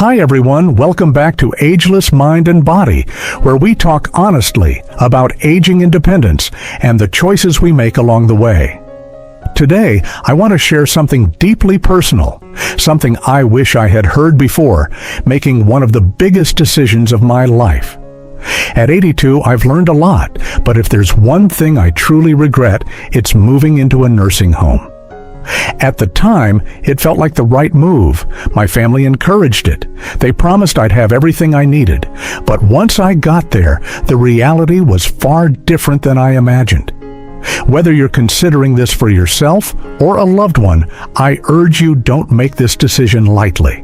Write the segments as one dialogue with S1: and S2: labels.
S1: Hi everyone, welcome back to Ageless Mind and Body, where we talk honestly about aging independence and the choices we make along the way. Today, I want to share something deeply personal, something I wish I had heard before, making one of the biggest decisions of my life. At 82, I've learned a lot, but if there's one thing I truly regret, it's moving into a nursing home. At the time, it felt like the right move. My family encouraged it. They promised I'd have everything I needed. But once I got there, the reality was far different than I imagined. Whether you're considering this for yourself or a loved one, I urge you don't make this decision lightly.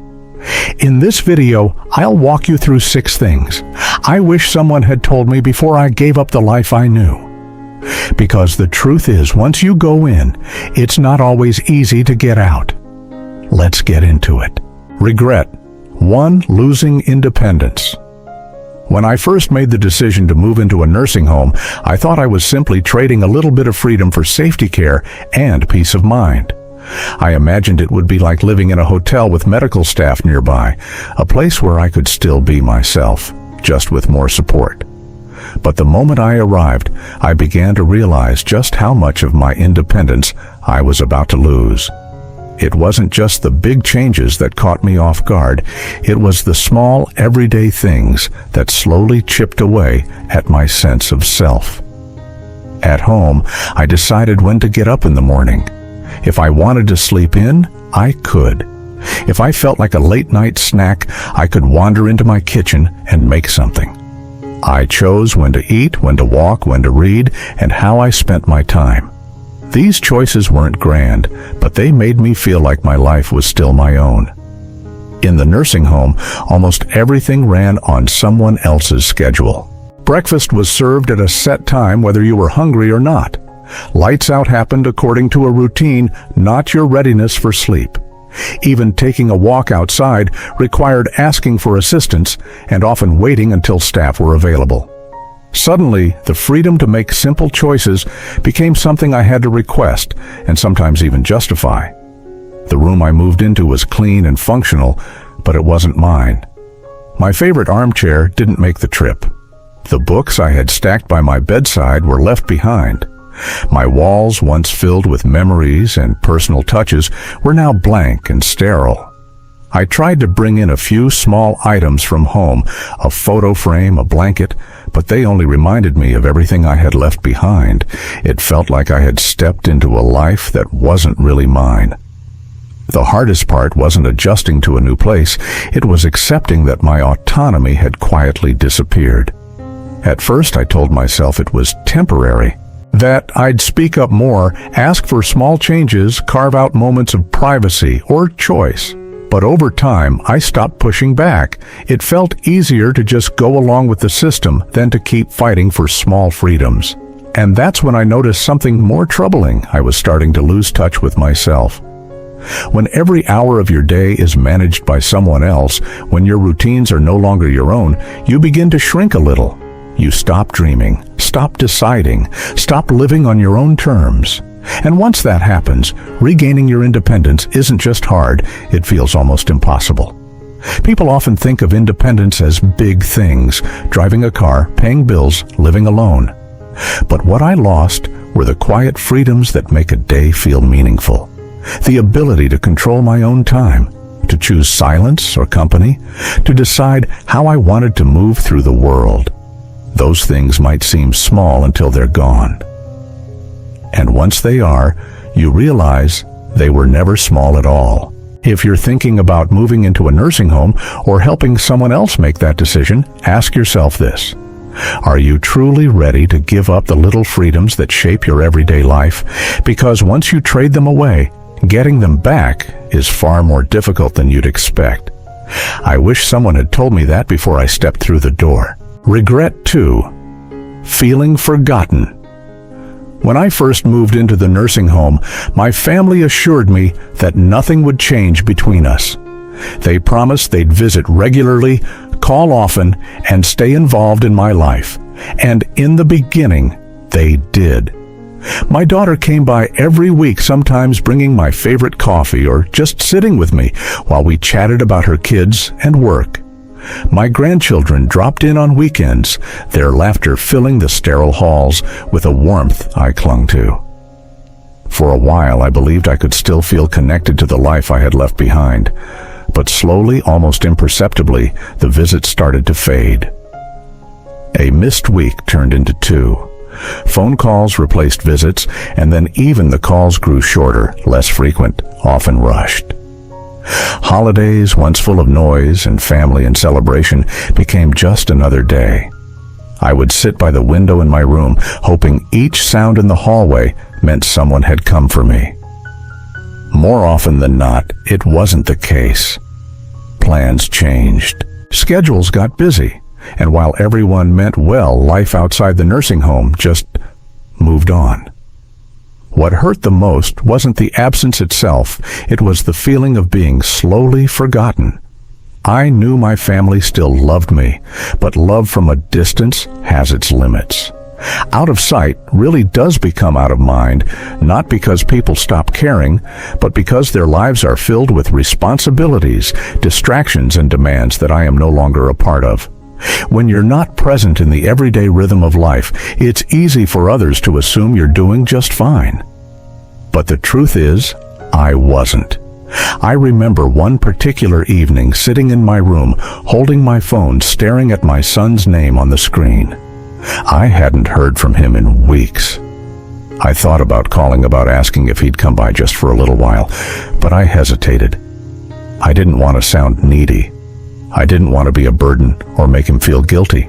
S1: In this video, I'll walk you through 6 things I wish someone had told me before I gave up the life I knew. Because the truth is, once you go in, it's not always easy to get out. Let's get into it. Regret. 1. Losing independence. When I first made the decision to move into a nursing home, I thought I was simply trading a little bit of freedom for safety care and peace of mind. I imagined it would be like living in a hotel with medical staff nearby, a place where I could still be myself, just with more support. But the moment I arrived, I began to realize just how much of my independence I was about to lose. It wasn't just the big changes that caught me off guard, it was the small, everyday things that slowly chipped away at my sense of self. At home, I decided when to get up in the morning. If I wanted to sleep in, I could. If I felt like a late-night snack, I could wander into my kitchen and make something. I chose when to eat, when to walk, when to read, and how I spent my time. These choices weren't grand, but they made me feel like my life was still my own. In the nursing home, almost everything ran on someone else's schedule. Breakfast was served at a set time whether you were hungry or not. Lights out happened according to a routine, not your readiness for sleep. Even taking a walk outside required asking for assistance and often waiting until staff were available. Suddenly, the freedom to make simple choices became something I had to request and sometimes even justify. The room I moved into was clean and functional, but it wasn't mine. My favorite armchair didn't make the trip. The books I had stacked by my bedside were left behind. My walls, once filled with memories and personal touches, were now blank and sterile. I tried to bring in a few small items from home, a photo frame, a blanket, but they only reminded me of everything I had left behind. It felt like I had stepped into a life that wasn't really mine. The hardest part wasn't adjusting to a new place, it was accepting that my autonomy had quietly disappeared. At first I told myself it was temporary, that I'd speak up more, ask for small changes, carve out moments of privacy or choice. But over time, I stopped pushing back. It felt easier to just go along with the system than to keep fighting for small freedoms. And that's when I noticed something more troubling. I was starting to lose touch with myself. When every hour of your day is managed by someone else, when your routines are no longer your own, you begin to shrink a little. You stop dreaming, stop deciding, stop living on your own terms. And once that happens, regaining your independence isn't just hard, it feels almost impossible. People often think of independence as big things, driving a car, paying bills, living alone. But what I lost were the quiet freedoms that make a day feel meaningful. The ability to control my own time, to choose silence or company, to decide how I wanted to move through the world. Those things might seem small until they're gone. And once they are, you realize they were never small at all. If you're thinking about moving into a nursing home or helping someone else make that decision, ask yourself this. Are you truly ready to give up the little freedoms that shape your everyday life? Because once you trade them away, getting them back is far more difficult than you'd expect. I wish someone had told me that before I stepped through the door. Regret 2. Feeling forgotten. When I first moved into the nursing home, my family assured me that nothing would change between us. They promised they'd visit regularly, call often, and stay involved in my life. And in the beginning, they did. My daughter came by every week, sometimes bringing my favorite coffee or just sitting with me while we chatted about her kids and work. My grandchildren dropped in on weekends, their laughter filling the sterile halls with a warmth I clung to. For a while, I believed I could still feel connected to the life I had left behind, but slowly, almost imperceptibly, the visits started to fade. A missed week turned into 2. Phone calls replaced visits, and then even the calls grew shorter, less frequent, often rushed. Holidays, once full of noise and family and celebration, became just another day. I would sit by the window in my room, hoping each sound in the hallway meant someone had come for me. More often than not, it wasn't the case. Plans changed. Schedules got busy. And while everyone meant well, life outside the nursing home just moved on. What hurt the most wasn't the absence itself, it was the feeling of being slowly forgotten. I knew my family still loved me, but love from a distance has its limits. Out of sight really does become out of mind, not because people stop caring, but because their lives are filled with responsibilities, distractions, and demands that I am no longer a part of. When you're not present in the everyday rhythm of life, it's easy for others to assume you're doing just fine. But the truth is, I wasn't. I remember one particular evening sitting in my room, holding my phone, staring at my son's name on the screen. I hadn't heard from him in weeks. I thought about calling, about asking if he'd come by just for a little while, but I hesitated. I didn't want to sound needy. I didn't want to be a burden or make him feel guilty.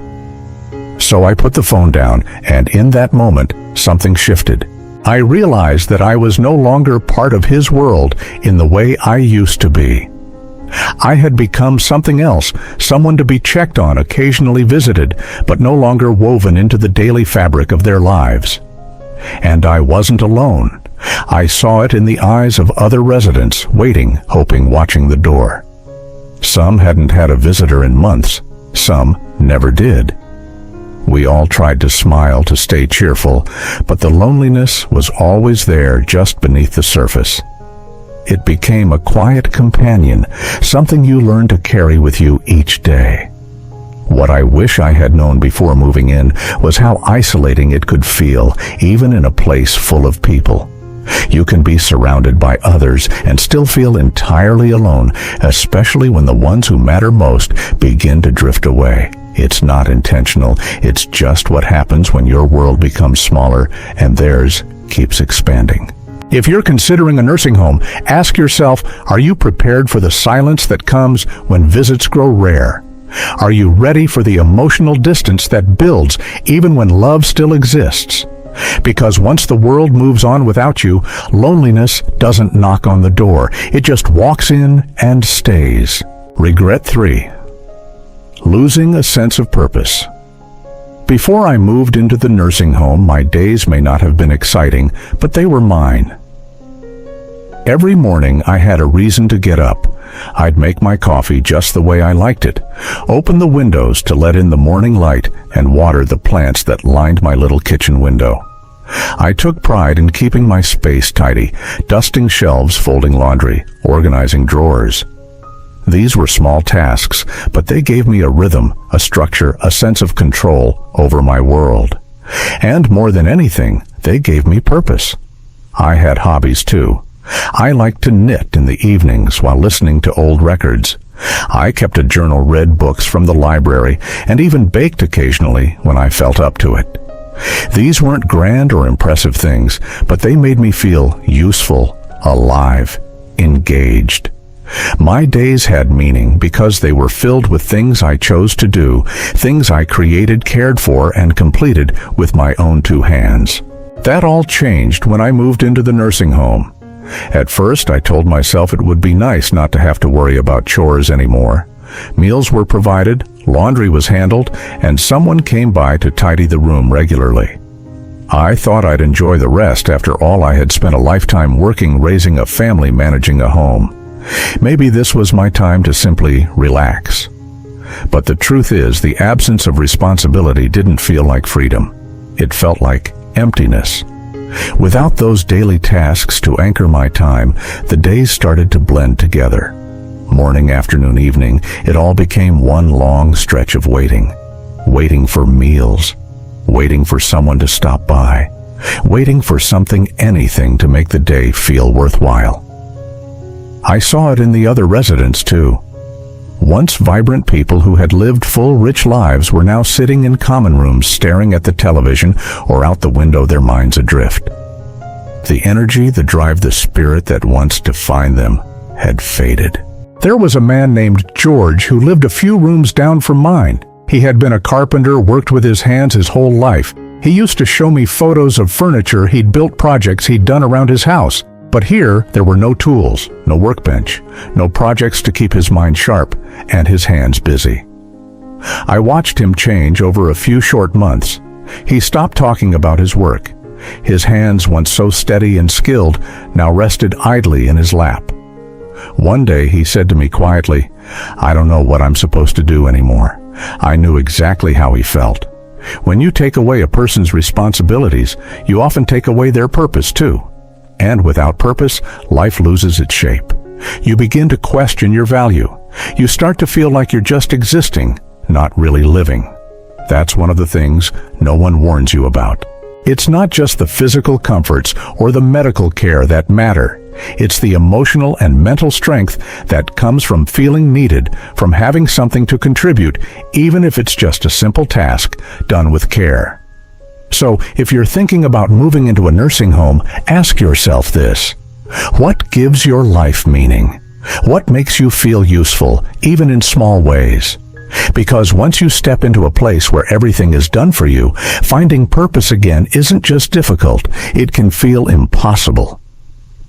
S1: So I put the phone down, and in that moment, something shifted. I realized that I was no longer part of his world in the way I used to be. I had become something else, someone to be checked on, occasionally visited, but no longer woven into the daily fabric of their lives. And I wasn't alone. I saw it in the eyes of other residents, waiting, hoping, watching the door. Some hadn't had a visitor in months. Some never did. We all tried to smile, to stay cheerful, but the loneliness was always there just beneath the surface. It became a quiet companion, something you learn to carry with you each day. What I wish I had known before moving in was how isolating it could feel, even in a place full of people. You can be surrounded by others and still feel entirely alone, especially when the ones who matter most begin to drift away. It's not intentional, it's just what happens when your world becomes smaller and theirs keeps expanding. If you're considering a nursing home, ask yourself, are you prepared for the silence that comes when visits grow rare? Are you ready for the emotional distance that builds even when love still exists? Because once the world moves on without you, loneliness doesn't knock on the door. It just walks in and stays. Regret 3. Losing a sense of purpose. Before I moved into the nursing home, my days may not have been exciting, but they were mine. Every morning I had a reason to get up. I'd make my coffee just the way I liked it, open the windows to let in the morning light, and water the plants that lined my little kitchen window. I took pride in keeping my space tidy, dusting shelves, folding laundry, organizing drawers. These were small tasks, but they gave me a rhythm, a structure, a sense of control over my world. And more than anything, they gave me purpose. I had hobbies too. I liked to knit in the evenings while listening to old records. I kept a journal, read books from the library, and even baked occasionally when I felt up to it. These weren't grand or impressive things, but they made me feel useful, alive, engaged. My days had meaning because they were filled with things I chose to do, things I created, cared for, and completed with my own 2 hands. That all changed when I moved into the nursing home. At first, I told myself it would be nice not to have to worry about chores anymore. Meals were provided, laundry was handled, and someone came by to tidy the room regularly. I thought I'd enjoy the rest after all I had spent a lifetime working, raising a family, managing a home. Maybe this was my time to simply relax. But the truth is, the absence of responsibility didn't feel like freedom. It felt like emptiness. Without those daily tasks to anchor my time, the days started to blend together. Morning, afternoon, evening, it all became one long stretch of waiting. Waiting for meals. Waiting for someone to stop by. Waiting for something, anything to make the day feel worthwhile. I saw it in the other residents too. Once vibrant people who had lived full, rich lives were now sitting in common rooms staring at the television or out the window, their minds adrift. The energy, the drive, the spirit that once defined them had faded. There was a man named George who lived a few rooms down from mine. He had been a carpenter, worked with his hands his whole life. He used to show me photos of furniture he'd built, projects he'd done around his house. But here, there were no tools, no workbench, no projects to keep his mind sharp and his hands busy. I watched him change over a few short months. He stopped talking about his work. His hands, once so steady and skilled, now rested idly in his lap. One day he said to me quietly, "I don't know what I'm supposed to do anymore." I knew exactly how he felt. When you take away a person's responsibilities, you often take away their purpose too. And without purpose, life loses its shape. You begin to question your value. You start to feel like you're just existing, not really living. That's one of the things no one warns you about. It's not just the physical comforts or the medical care that matter. It's the emotional and mental strength that comes from feeling needed, from having something to contribute, even if it's just a simple task done with care. So, if you're thinking about moving into a nursing home, ask yourself this: what gives your life meaning? What makes you feel useful, even in small ways? Because once you step into a place where everything is done for you, finding purpose again isn't just difficult, it can feel impossible.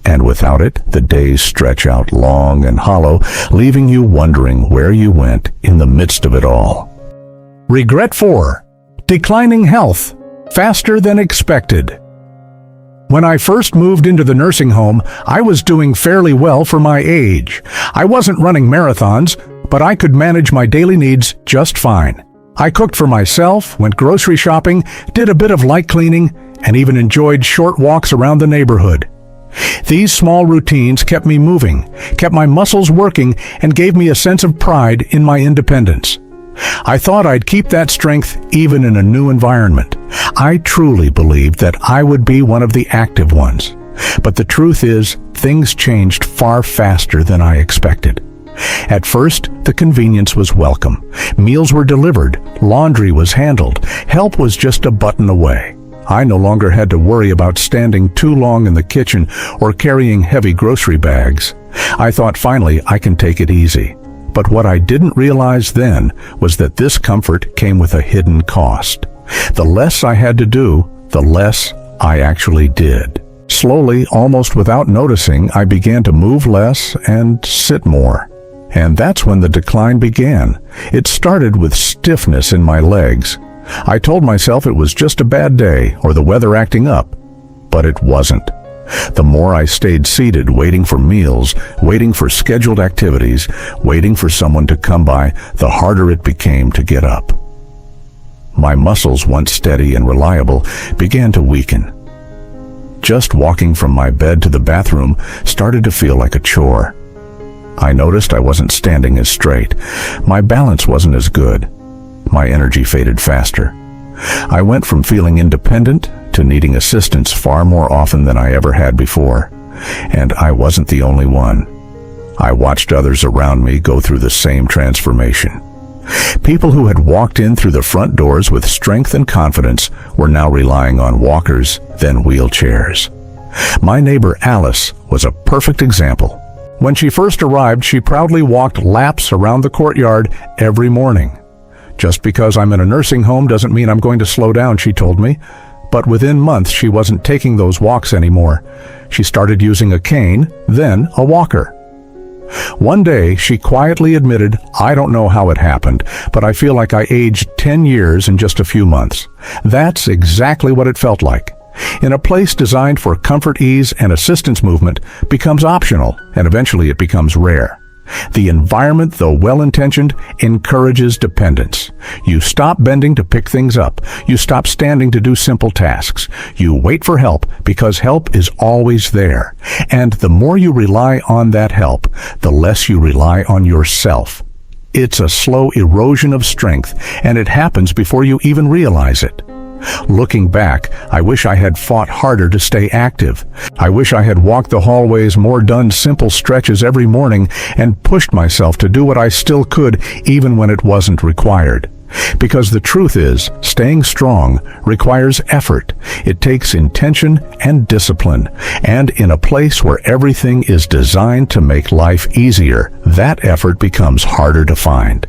S1: And without it, the days stretch out long and hollow, leaving you wondering where you went in the midst of it all. Regret 4. Declining health. Faster than expected. When I first moved into the nursing home, I was doing fairly well for my age. I wasn't running marathons, but I could manage my daily needs just fine. I cooked for myself, went grocery shopping, did a bit of light cleaning, and even enjoyed short walks around the neighborhood. These small routines kept me moving, kept my muscles working, and gave me a sense of pride in my independence. I thought I'd keep that strength even in a new environment. I truly believed that I would be one of the active ones. But the truth is, things changed far faster than I expected. At first, the convenience was welcome. Meals were delivered, laundry was handled, help was just a button away. I no longer had to worry about standing too long in the kitchen or carrying heavy grocery bags. I thought, finally, I can take it easy. But what I didn't realize then was that this comfort came with a hidden cost. The less I had to do, the less I actually did. Slowly, almost without noticing, I began to move less and sit more. And that's when the decline began. It started with stiffness in my legs. I told myself it was just a bad day or the weather acting up, but it wasn't. The more I stayed seated, waiting for meals, waiting for scheduled activities, waiting for someone to come by, the harder it became to get up. My muscles, once steady and reliable, began to weaken. Just walking from my bed to the bathroom started to feel like a chore. I noticed I wasn't standing as straight. My balance wasn't as good. My energy faded faster. I went from feeling independent to needing assistance far more often than I ever had before. And I wasn't the only one. I watched others around me go through the same transformation. People who had walked in through the front doors with strength and confidence were now relying on walkers, then wheelchairs. My neighbor Alice was a perfect example. When she first arrived, she proudly walked laps around the courtyard every morning. Just because I'm in a nursing home doesn't mean I'm going to slow down, she told me. But within months, she wasn't taking those walks anymore. She started using a cane, then a walker. One day, she quietly admitted, "I don't know how it happened, but I feel like I aged 10 years in just a few months." That's exactly what it felt like. In a place designed for comfort, ease, and assistance, movement becomes optional, and eventually it becomes rare. The environment, though well-intentioned, encourages dependence. You stop bending to pick things up. You stop standing to do simple tasks. You wait for help because help is always there. And the more you rely on that help, the less you rely on yourself. It's a slow erosion of strength, and it happens before you even realize it. Looking back, I wish I had fought harder to stay active. I wish I had walked the hallways more, done simple stretches every morning, and pushed myself to do what I still could even when it wasn't required. Because the truth is, staying strong requires effort. It takes intention and discipline. And in a place where everything is designed to make life easier, that effort becomes harder to find.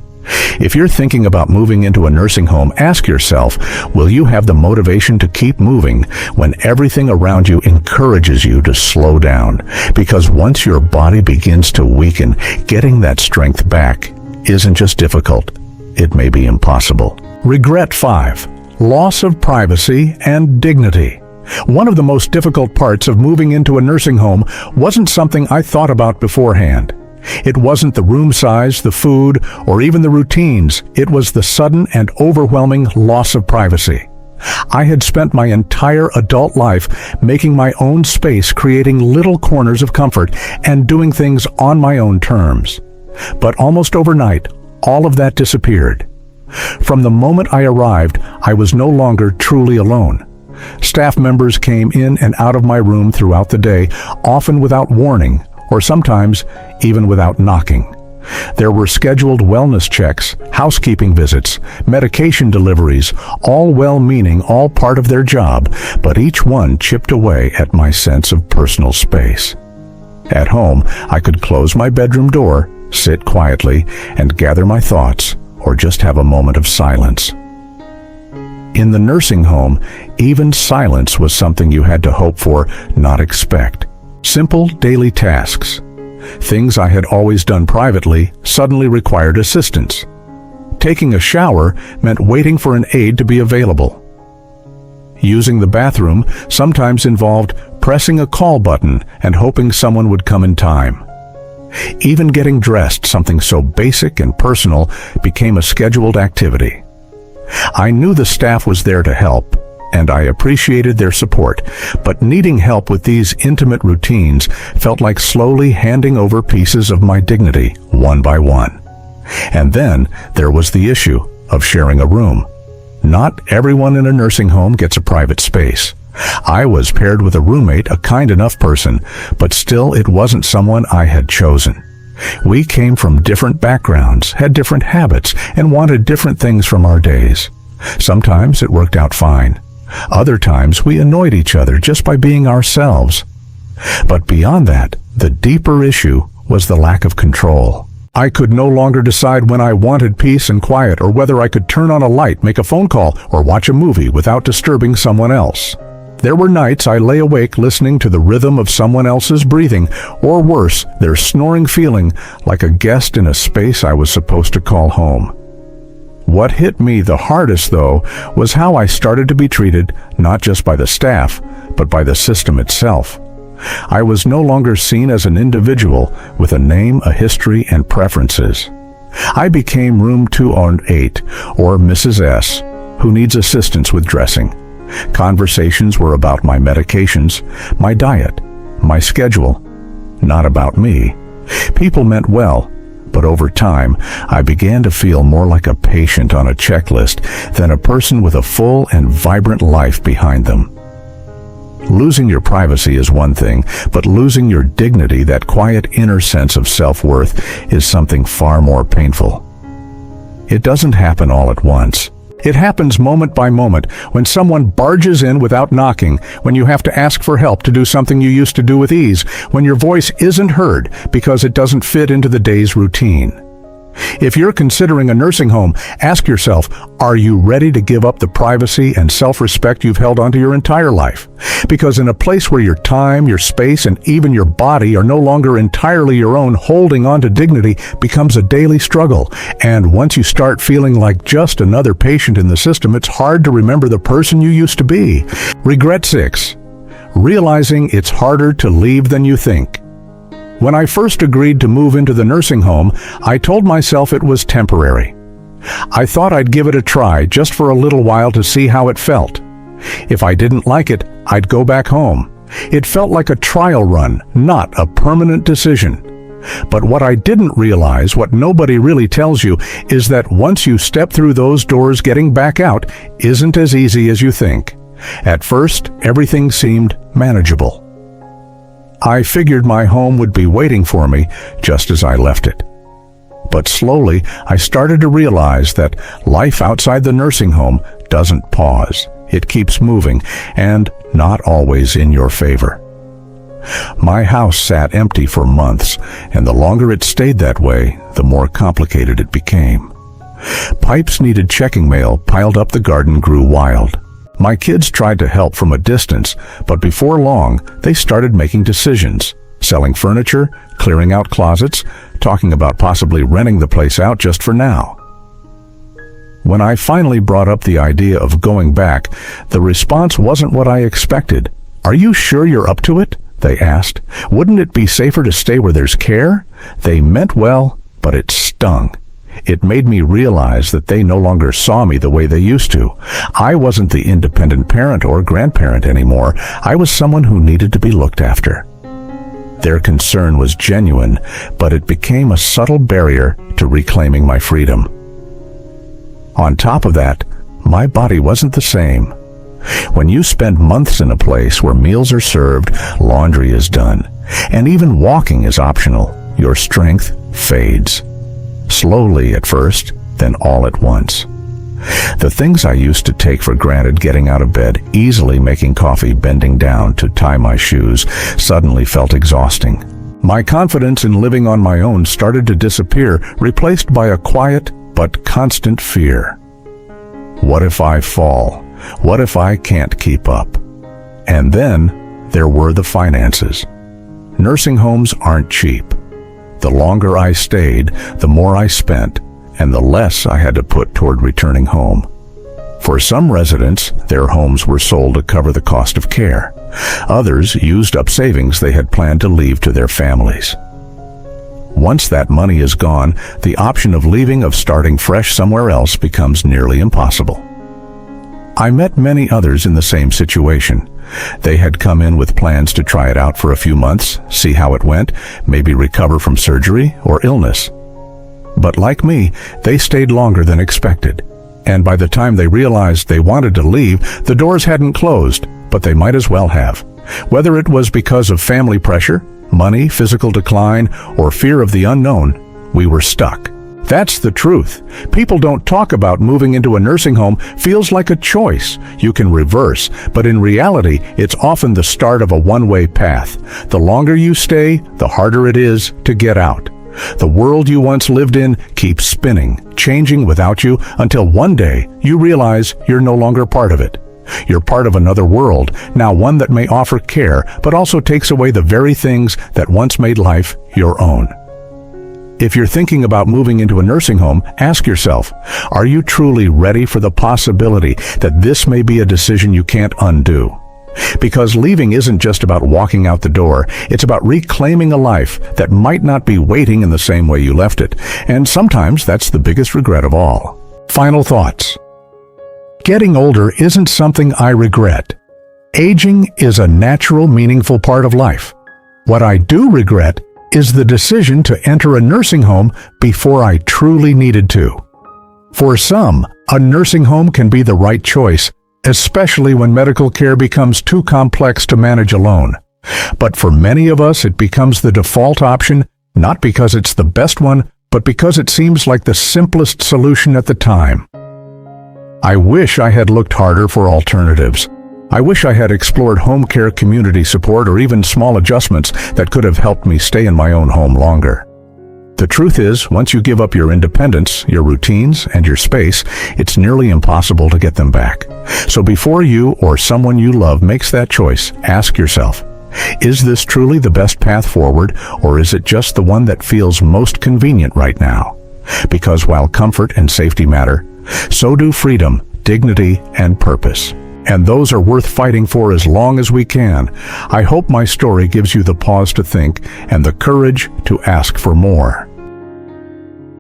S1: If you're thinking about moving into a nursing home, ask yourself, will you have the motivation to keep moving when everything around you encourages you to slow down? Because once your body begins to weaken, getting that strength back isn't just difficult, it may be impossible. Regret 5. Loss of privacy and dignity. One of the most difficult parts of moving into a nursing home wasn't something I thought about beforehand. It wasn't the room size, the food, or even the routines. It was the sudden and overwhelming loss of privacy. I had spent my entire adult life making my own space, creating little corners of comfort, and doing things on my own terms. But almost overnight, all of that disappeared. From the moment I arrived, I was no longer truly alone. Staff members came in and out of my room throughout the day, often without warning, or sometimes even without knocking. There were scheduled wellness checks, housekeeping visits, medication deliveries, all well-meaning, all part of their job, but each one chipped away at my sense of personal space. At home, I could close my bedroom door, sit quietly, and gather my thoughts, or just have a moment of silence. In the nursing home, even silence was something you had to hope for, not expect. Simple daily tasks, things I had always done privately, suddenly required assistance. Taking a shower meant waiting for an aide to be available. Using the bathroom sometimes involved pressing a call button and hoping someone would come in time. Even getting dressed, something so basic and personal, became a scheduled activity. I knew the staff was there to help, and I appreciated their support, but needing help with these intimate routines felt like slowly handing over pieces of my dignity, one by one. And then there was the issue of sharing a room. Not everyone in a nursing home gets a private space. I was paired with a roommate, a kind enough person, but still it wasn't someone I had chosen. We came from different backgrounds, had different habits, and wanted different things from our days. Sometimes it worked out fine. Other times we annoyed each other just by being ourselves. But beyond that, the deeper issue was the lack of control. I could no longer decide when I wanted peace and quiet, or whether I could turn on a light, make a phone call, or watch a movie without disturbing someone else. There were nights I lay awake listening to the rhythm of someone else's breathing, or worse, their snoring, feeling like a guest in a space I was supposed to call home. What hit me the hardest, though, was how I started to be treated not just by the staff, but by the system itself. I was no longer seen as an individual with a name, a history, and preferences. I became Room 208, or Mrs. S, who needs assistance with dressing. Conversations were about my medications, my diet, my schedule, not about me. People meant well, but over time, I began to feel more like a patient on a checklist than a person with a full and vibrant life behind them. Losing your privacy is one thing, but losing your dignity, that quiet inner sense of self-worth, is something far more painful. It doesn't happen all at once. It happens moment by moment, when someone barges in without knocking, when you have to ask for help to do something you used to do with ease, when your voice isn't heard because it doesn't fit into the day's routine. If you're considering a nursing home, ask yourself, are you ready to give up the privacy and self-respect you've held onto your entire life? Because in a place where your time, your space, and even your body are no longer entirely your own, holding on to dignity becomes a daily struggle. And once you start feeling like just another patient in the system, it's hard to remember the person you used to be. Regret 6. Realizing it's harder to leave than you think. When I first agreed to move into the nursing home, I told myself it was temporary. I thought I'd give it a try just for a little while to see how it felt. If I didn't like it, I'd go back home. It felt like a trial run, not a permanent decision. But what I didn't realize, what nobody really tells you, is that once you step through those doors, getting back out isn't as easy as you think. At first, everything seemed manageable. I figured my home would be waiting for me just as I left it. But slowly, I started to realize that life outside the nursing home doesn't pause. It keeps moving, and not always in your favor. My house sat empty for months, and the longer it stayed that way, the more complicated it became. Pipes needed checking mail piled up, the garden grew wild. My kids tried to help from a distance, but before long, they started making decisions, selling furniture, clearing out closets, talking about possibly renting the place out just for now. When I finally brought up the idea of going back, the response wasn't what I expected. "Are you sure you're up to it?" they asked. "Wouldn't it be safer to stay where there's care?" They meant well, but it stung. It made me realize that they no longer saw me the way they used to. I wasn't the independent parent or grandparent anymore. I was someone who needed to be looked after. Their concern was genuine, but it became a subtle barrier to reclaiming my freedom. On top of that, my body wasn't the same. When you spend months in a place where meals are served, laundry is done, and even walking is optional, your strength fades. Slowly at first, then all at once. The things I used to take for granted, getting out of bed, easily making coffee, bending down to tie my shoes, suddenly felt exhausting. My confidence in living on my own started to disappear, replaced by a quiet but constant fear. What if I fall? What if I can't keep up? And then there were the finances. Nursing homes aren't cheap. The longer I stayed, the more I spent, and the less I had to put toward returning home. For some residents, their homes were sold to cover the cost of care. Others used up savings they had planned to leave to their families. Once that money is gone, the option of leaving, of starting fresh somewhere else, becomes nearly impossible. I met many others in the same situation. They had come in with plans to try it out for a few months, see how it went, maybe recover from surgery or illness. But like me, they stayed longer than expected. And by the time they realized they wanted to leave, the doors hadn't closed, but they might as well have. Whether it was because of family pressure, money, physical decline, or fear of the unknown, we were stuck. That's the truth. People don't talk about moving into a nursing home. Feels like a choice you can reverse, but in reality, it's often the start of a one-way path. The longer you stay, the harder it is to get out. The world you once lived in keeps spinning, changing without you, until one day you realize you're no longer part of it. You're part of another world, now one that may offer care, but also takes away the very things that once made life your own. If you're thinking about moving into a nursing home, ask yourself, are you truly ready for the possibility that this may be a decision you can't undo? Because leaving isn't just about walking out the door, it's about reclaiming a life that might not be waiting in the same way you left it. And sometimes that's the biggest regret of all. Final thoughts. Getting older isn't something I regret. Aging is a natural, meaningful part of life. What I do regret is the decision to enter a nursing home before I truly needed to. For some, a nursing home can be the right choice, especially when medical care becomes too complex to manage alone. But for many of us, it becomes the default option, not because it's the best one, but because it seems like the simplest solution at the time. I wish I had looked harder for alternatives. I wish I had explored home care, community support, or even small adjustments that could have helped me stay in my own home longer. The truth is, once you give up your independence, your routines, and your space, it's nearly impossible to get them back. So before you or someone you love makes that choice, ask yourself, is this truly the best path forward, or is it just the one that feels most convenient right now? Because while comfort and safety matter, so do freedom, dignity, and purpose. And those are worth fighting for as long as we can. I hope my story gives you the pause to think and the courage to ask for more.